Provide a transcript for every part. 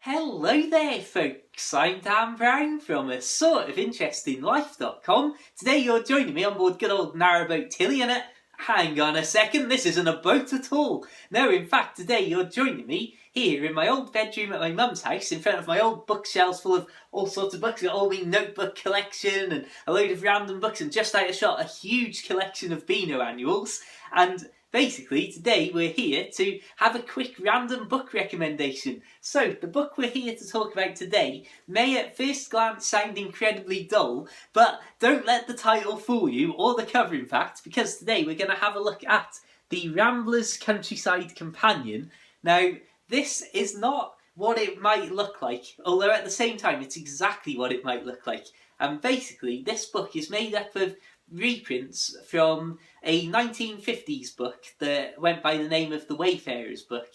Hello there folks, I'm Dan Brown from a sort of interestinglife.com. Today you're joining me on board good old narrowboat Tilly and hang on a second, this isn't a boat at all. No, in fact today you're joining me here in my old bedroom at my mum's house in front of my old bookshelves full of all sorts of books. Got all my notebook collection and a load of random books, and just out of shot a huge collection of Beano annuals. And basically, today we're here to have a quick random book recommendation. So, the book we're here to talk about today may at first glance sound incredibly dull, but don't let the title fool you, or the cover in fact, because today we're going to have a look at the Rambler's Countryside Companion. Now, this is not what it might look like, although at the same time it's exactly what it might look like. And basically, this book is made up of reprints from a 1950s book that went by the name of The Wayfarer's Book.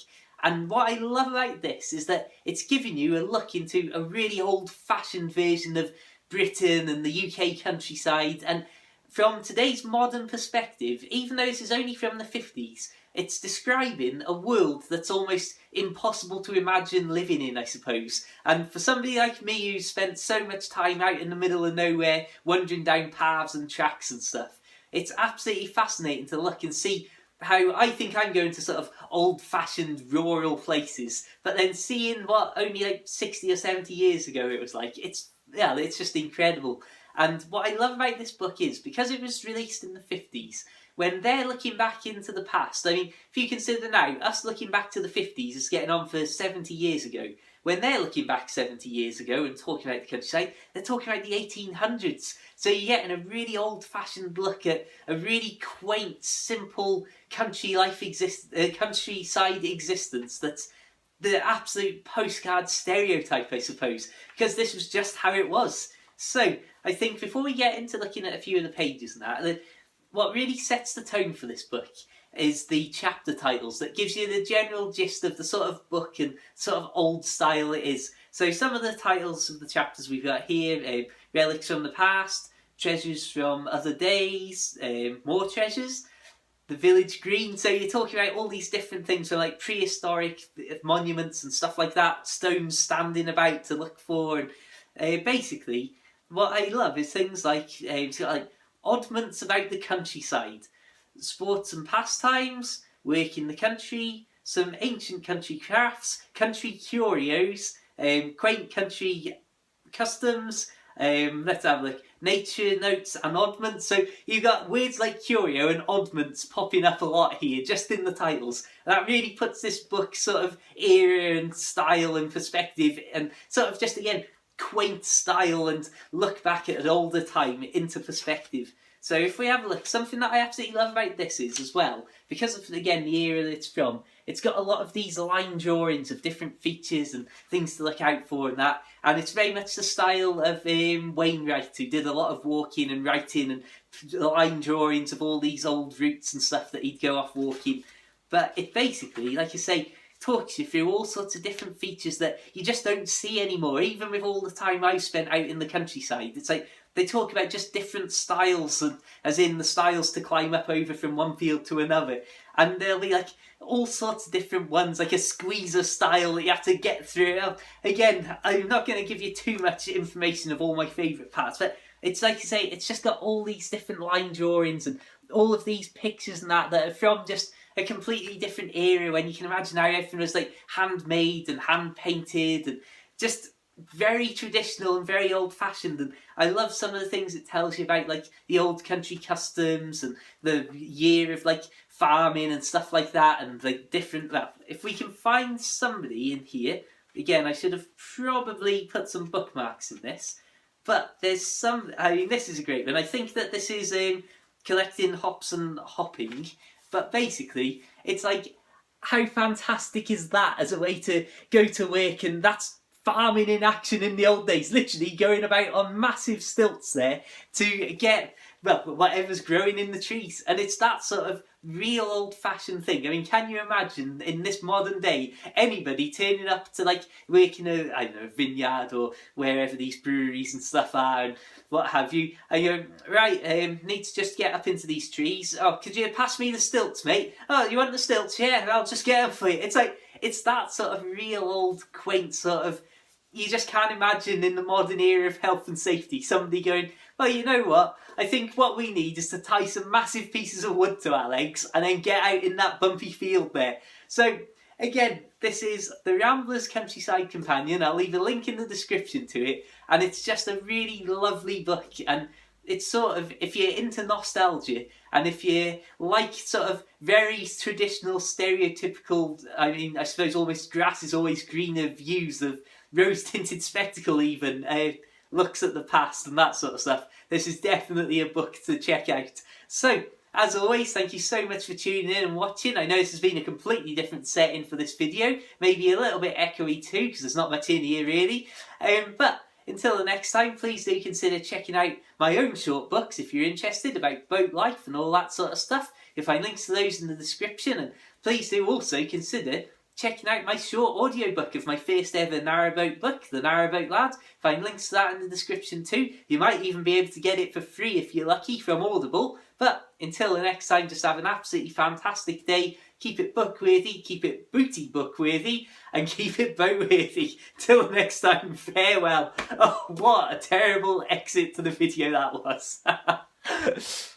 And what I love about this is that it's giving you a look into a really old-fashioned version of Britain and the UK countryside, and from today's modern perspective, even though this is only from the 50s, it's describing a world that's almost impossible to imagine living in, I suppose. And for somebody like me who's spent so much time out in the middle of nowhere, wandering down paths and tracks and stuff, it's absolutely fascinating to look and see how I think I'm going to sort of old-fashioned rural places, but then seeing what only like 60 or 70 years ago it was like, it's just incredible. And what I love about this book is, because it was released in the 50s, when they're looking back into the past, I mean, if you consider now, us looking back to the 50s is getting on for 70 years ago. When they're looking back 70 years ago and talking about the countryside, they're talking about the 1800s. So you're getting a really old-fashioned look at a really quaint, simple countryside existence that's the absolute postcard stereotype, I suppose, because this was just how it was. So, I think before we get into looking at a few of the pages and that, what really sets the tone for this book is the chapter titles that gives you the general gist of the sort of book and sort of old style it is. So some of the titles of the chapters we've got here, Relics from the Past, Treasures from Other Days, More Treasures, The Village Green. So you're talking about all these different things, so like prehistoric monuments and stuff like that, stones standing about to look for, and basically what I love is things like, it's got like oddments about the countryside, sports and pastimes, work in the country, some ancient country crafts, country curios, quaint country customs, let's have a look, nature notes and oddments. So you've got words like curio and oddments popping up a lot here, just in the titles. And that really puts this book sort of era and style and perspective and sort of just, again, quaint style and look back at an older time into perspective. So if we have a look, something that I absolutely love about this is as well, because of, again, the era that it's from, it's got a lot of these line drawings of different features and things to look out for and that, and it's very much the style of Wainwright, who did a lot of walking and writing and line drawings of all these old routes and stuff that he'd go off walking. But it basically, like I say, talks you through all sorts of different features that you just don't see anymore, even with all the time I've spent out in the countryside. It's like they talk about just different styles, and as in the styles to climb up over from one field to another, and there'll be like all sorts of different ones, like a squeezer style that you have to get through. Again, I'm not going to give you too much information of all my favourite parts, but it's like I say, it's just got all these different line drawings and all of these pictures and that are from just a completely different era, when you can imagine how everything was like handmade and hand painted and just very traditional and very old fashioned. And I love some of the things it tells you about, like the old country customs and the year of like farming and stuff like that, and like different, well, if we can find somebody in here, again, I should have probably put some bookmarks in this, but there's some, I mean, this is a great one. I think that this is collecting hops and hopping. But basically, it's like, how fantastic is that as a way to go to work? And that's farming in action in the old days, literally going about on massive stilts there to get, well, whatever's growing in the trees. And it's that sort of real old-fashioned thing. I mean, can you imagine in this modern day anybody turning up to like work in a, I don't know, a vineyard or wherever these breweries and stuff are and what have you, and you go, right, need to just get up into these trees. Oh, could you pass me the stilts, mate? Oh, you want the stilts? Yeah, I'll just get them for you. It's like, it's that sort of real old quaint sort of, you just can't imagine in the modern era of health and safety somebody going, well, you know what, I think what we need is to tie some massive pieces of wood to our legs and then get out in that bumpy field there. So again, this is the Rambler's Countryside Companion. I'll leave a link in the description to it, and it's just a really lovely book, and it's sort of, if you're into nostalgia and if you like sort of very traditional, stereotypical, I mean, I suppose almost grass is always greener views of rose-tinted spectacle even, looks at the past and that sort of stuff, this is definitely a book to check out. So, as always, thank you so much for tuning in and watching. I know this has been a completely different setting for this video, maybe a little bit echoey too, because there's not much in here really, but until the next time, please do consider checking out my own short books if you're interested about boat life and all that sort of stuff. You'll find links to those in the description, and please do also consider checking out my short audiobook of my first ever narrowboat book, The Narrowboat Lad. Find links to that in the description too. You might even be able to get it for free if you're lucky from Audible. But until the next time, just have an absolutely fantastic day. Keep it book-worthy, keep it booty book-worthy, and keep it boat-worthy. Till next time, farewell. Oh, what a terrible exit to the video that was.